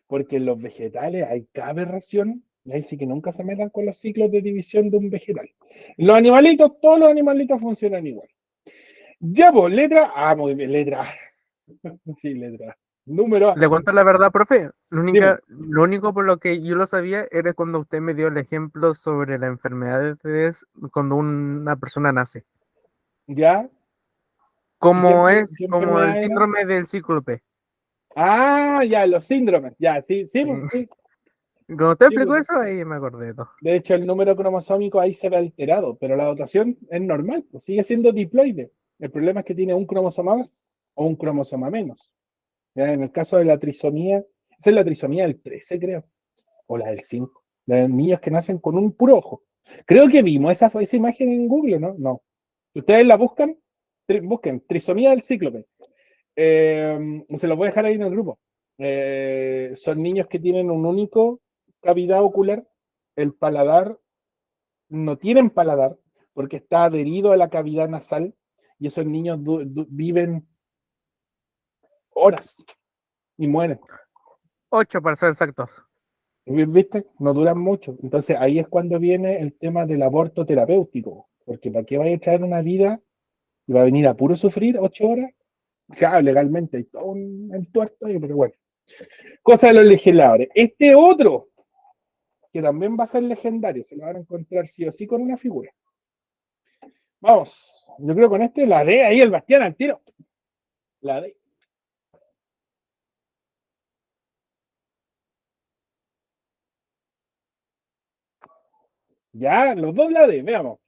porque en los vegetales hay cada aberración, y ahí sí que nunca se metan con los ciclos de división de un vegetal. Los animalitos, todos los animalitos funcionan igual. Ya, pues, letra A, muy bien, letra A. Sí, letra A. Número A. Le cuento la verdad, profe. Dime. Lo único por lo que yo lo sabía era cuando usted me dio el ejemplo sobre la enfermedad cuando una persona nace. ¿Ya? ¿Y Como qué como el enfermedad era? síndrome del cíclope. Ah, ya, los síndromes. Ya, sí, sí, Sí. pues, sí. Cuando usted Sí, explicó pues. eso, ahí me acordé de todo. De hecho, el número cromosómico ahí se ve alterado, pero la dotación es normal, pues sigue siendo diploide. El problema es que tiene un cromosoma más o un cromosoma menos. ¿Ya? En el caso de la trisomía, esa es la trisomía del 13, creo, o la del 5, la de niños que nacen con un puro ojo. Creo que vimos esa imagen en Google, ¿no? No. Si ustedes la buscan, busquen trisomía del cíclope. Se los voy a dejar ahí en el grupo. Son niños que tienen un único cavidad ocular, el paladar no tienen paladar porque está adherido a la cavidad nasal y esos niños viven horas y mueren. 8 para ser exactos. ¿Viste? No duran mucho. Entonces ahí es cuando viene el tema del aborto terapéutico, porque ¿para qué vaya a echar una vida y va a venir a puro sufrir 8 horas? Claro, legalmente hay todo un tuerto ahí, pero bueno. Cosa de los legisladores. Este otro, que también va a ser legendario, se lo van a encontrar sí o sí con una figura. Vamos, yo creo con este la D ahí el Bastián al tiro. La D. Ya, los dos la D, veamos.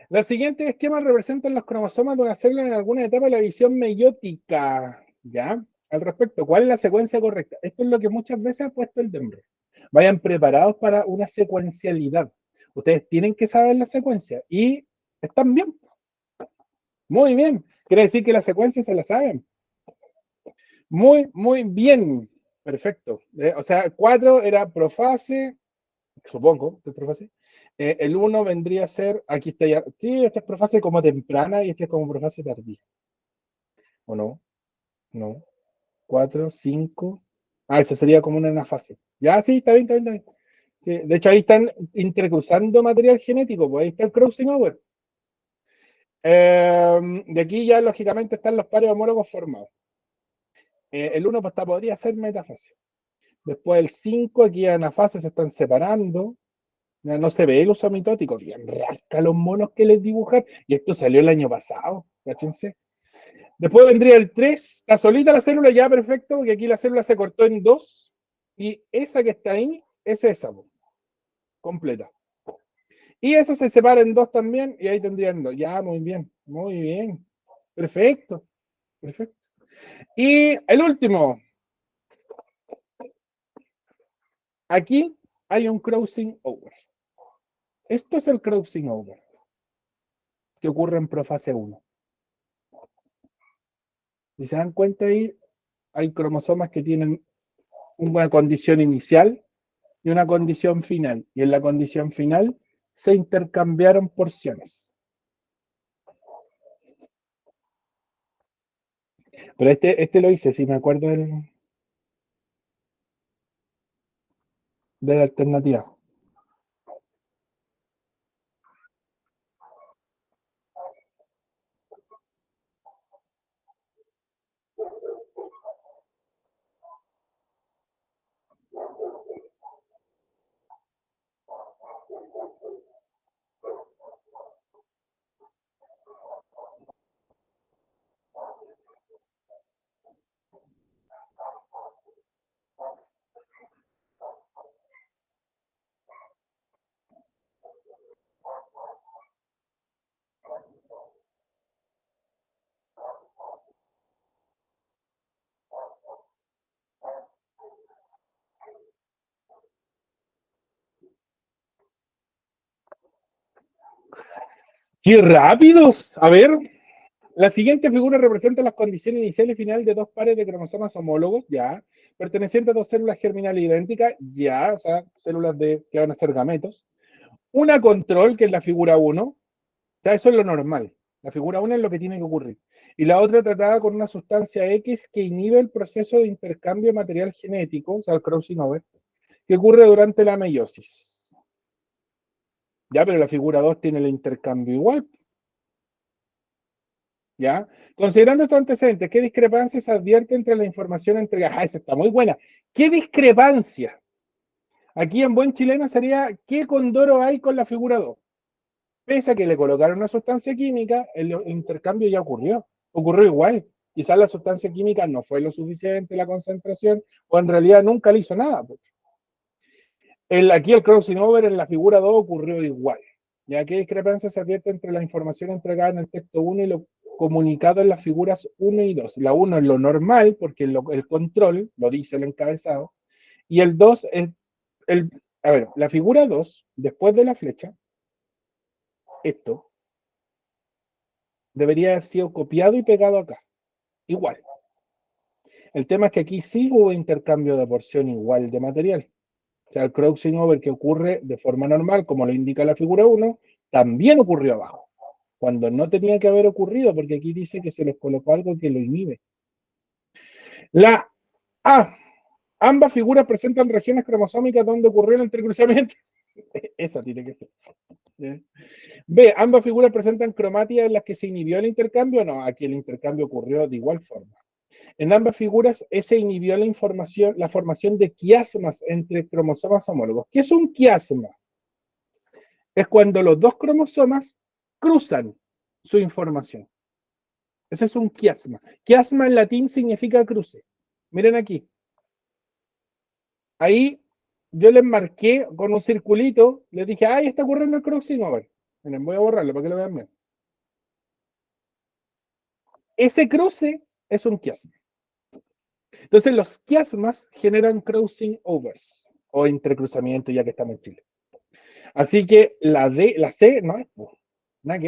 Los siguientes esquemas representan los cromosomas de una célula en alguna etapa de la división meiótica. ¿Ya? Al respecto, ¿cuál es la secuencia correcta? Esto es lo que muchas veces ha puesto el Denver. Vayan preparados para una secuencialidad. Ustedes tienen que saber la secuencia y están bien. Muy bien. Quiere decir que la secuencia se la saben. Muy, muy bien. Perfecto. O sea, 4 era profase, supongo, que es profase. El 1 vendría a ser, aquí está ya, sí, esta es profase como temprana y este es como profase tardía. ¿O no? No. 4 5. Ah, esa sería como una anafase. Ya, sí, está bien, está bien, está bien. Sí, de hecho, ahí están intercruzando material genético, pues ahí está el crossing over. De aquí ya, lógicamente, están los pares homólogos formados. El 1 pues, podría ser metafase. Después el 5, aquí anafase se están separando. No se ve el uso mitótico, bien rasca los monos que les dibujan. Y esto salió el año pasado, cáchense. Después vendría el 3, está solita la célula, ya perfecto, porque aquí la célula se cortó en dos. Y esa que está ahí es esa, completa. Y esa se separa en dos también, y ahí tendrían dos. Ya, muy bien, muy bien. Perfecto, perfecto. Y el último, aquí hay un crossing over. Esto es el crossing over que ocurre en profase 1. Si se dan cuenta ahí, hay cromosomas que tienen una condición inicial y una condición final. Y en la condición final se intercambiaron porciones. Pero este lo hice, si me acuerdo de la alternativa. ¡Qué rápidos! A ver, la siguiente figura representa las condiciones iniciales y finales de dos pares de cromosomas homólogos, ya, pertenecientes a dos células germinales idénticas, ya, o sea, células que van a ser gametos. Una control, que es la figura 1, o sea, eso es lo normal. La figura 1 es lo que tiene que ocurrir. Y la otra tratada con una sustancia X que inhibe el proceso de intercambio de material genético, o sea, el crossing over, que ocurre durante la meiosis. Ya, pero la figura 2 tiene el intercambio igual. ¿Ya? Considerando estos antecedentes, ¿qué discrepancias advierte entre la información entregada? Ah, esa está muy buena. ¿Qué discrepancia? Aquí en buen chileno sería, ¿qué condoro hay con la figura 2? Pese a que le colocaron una sustancia química, el intercambio ya ocurrió igual. Quizás la sustancia química no fue lo suficiente, la concentración, o en realidad nunca le hizo nada. Aquí el crossing over en la figura 2 ocurrió igual. Ya que discrepancia se advierte entre la información entregada en el texto 1 y lo comunicado en las figuras 1 y 2. La 1 es lo normal, porque el control lo dice el encabezado, y el 2 es a ver, la figura 2, después de la flecha, esto debería haber sido copiado y pegado acá. Igual. El tema es que aquí sí hubo intercambio de porción igual de material. O sea, el crossing over que ocurre de forma normal, como lo indica la figura 1, también ocurrió abajo. Cuando no tenía que haber ocurrido, porque aquí dice que se les colocó algo que lo inhibe. La A. Ambas figuras presentan regiones cromosómicas donde ocurrió el entrecruzamiento. Esa tiene que ser. B. Ambas figuras presentan cromátidas en las que se inhibió el intercambio. No, aquí el intercambio ocurrió de igual forma. En ambas figuras se inhibió la formación de quiasmas entre cromosomas homólogos. ¿Qué es un quiasma? Es cuando los dos cromosomas cruzan su información. Ese es un quiasma. Quiasma en latín significa cruce. Miren aquí. Ahí yo les marqué con un circulito, les dije, ahí está ocurriendo el crossing over. Miren, voy a borrarlo para que lo vean bien. Ese cruce es un quiasma. Entonces los quiasmas generan crossing overs o entrecruzamiento, ya que estamos en Chile. Así que la C no es, nada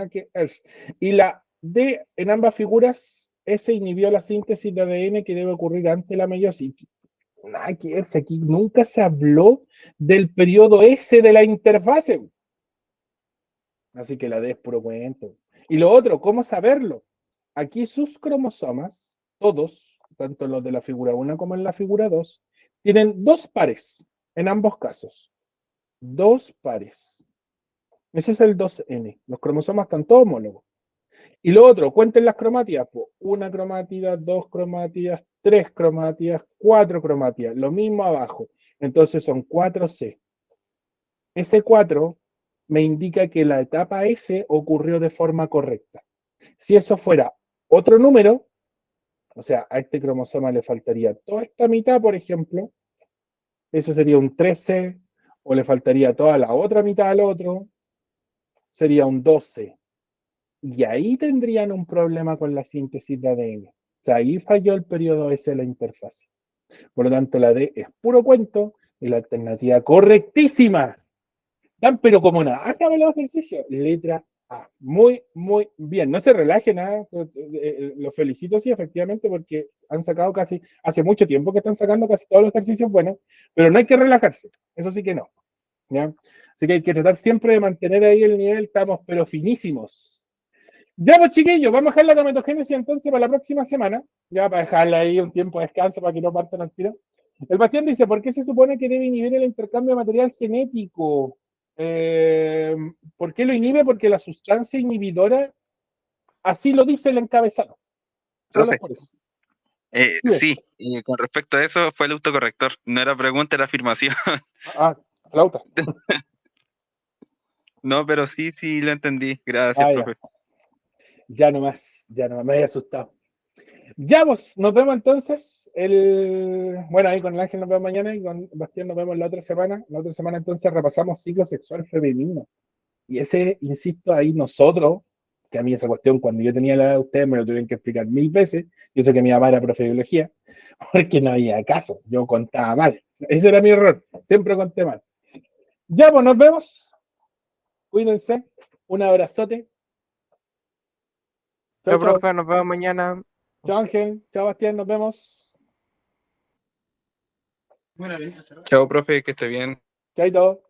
que ver. Y la D en ambas figuras, S inhibió la síntesis de ADN que debe ocurrir antes de la meiosis. Nada que ver, aquí nunca se habló del periodo S de la interfase. Así que la D es puro cuento. Y lo otro, ¿cómo saberlo? Aquí sus cromosomas, todos, tanto los de la figura 1 como en la figura 2, tienen dos pares en ambos casos. Dos pares. Ese es el 2N. Los cromosomas están todos homólogos. Y lo otro, cuenten las cromátidas. Pues, una cromatida, dos cromátidas, tres cromátidas, cuatro cromátidas. Lo mismo abajo. Entonces son 4C. Ese 4 me indica que la etapa S ocurrió de forma correcta. Si eso fuera otro número, o sea, a este cromosoma le faltaría toda esta mitad, por ejemplo, eso sería un 13, o le faltaría toda la otra mitad al otro, sería un 12. Y ahí tendrían un problema con la síntesis de ADN. O sea, ahí falló el periodo S de la interfase. Por lo tanto, la D es puro cuento y la alternativa correctísima. Pero como nada, acaba los ejercicios. Letra A. Muy, muy bien. No se relajen, nada. Los felicito, sí, efectivamente, porque han sacado casi, hace mucho tiempo que están sacando casi todos los ejercicios buenos, pero no hay que relajarse. Eso sí que no. ¿Ya? Así que hay que tratar siempre de mantener ahí el nivel. Estamos, pero finísimos. Ya, pues chiquillos, vamos a dejar la gametogénesis entonces para la próxima semana. Ya, para dejarla ahí un tiempo de descanso para que no partan al tiro. El Bastián dice, ¿por qué se supone que debe inhibir el intercambio de material genético? ¿Por qué lo inhibe? Porque la sustancia inhibidora, así lo dice el encabezado. Solo Profe, por eso. sí, y con respecto a eso fue el autocorrector. No era pregunta, era afirmación. Flauta. No, pero sí lo entendí. Gracias, profe. Ya nomás, me había asustado. Ya, pues, nos vemos entonces. Bueno, ahí con el Ángel nos vemos mañana y con Bastián nos vemos la otra semana. La otra semana entonces repasamos ciclo sexual femenino. Y ese, insisto, ahí nosotros, que a mí esa cuestión cuando yo tenía la edad de ustedes me lo tuvieron que explicar 1000 veces. Yo sé que mi mamá era profe de biología, porque no había caso. Yo contaba mal. Ese era mi error. Siempre conté mal. Ya, pues nos vemos. Cuídense. Un abrazote. Chao, profe, nos vemos mañana. Chao, Ángel. Chao, Bastián. Nos vemos. Chao, profe, que esté bien. Chaito.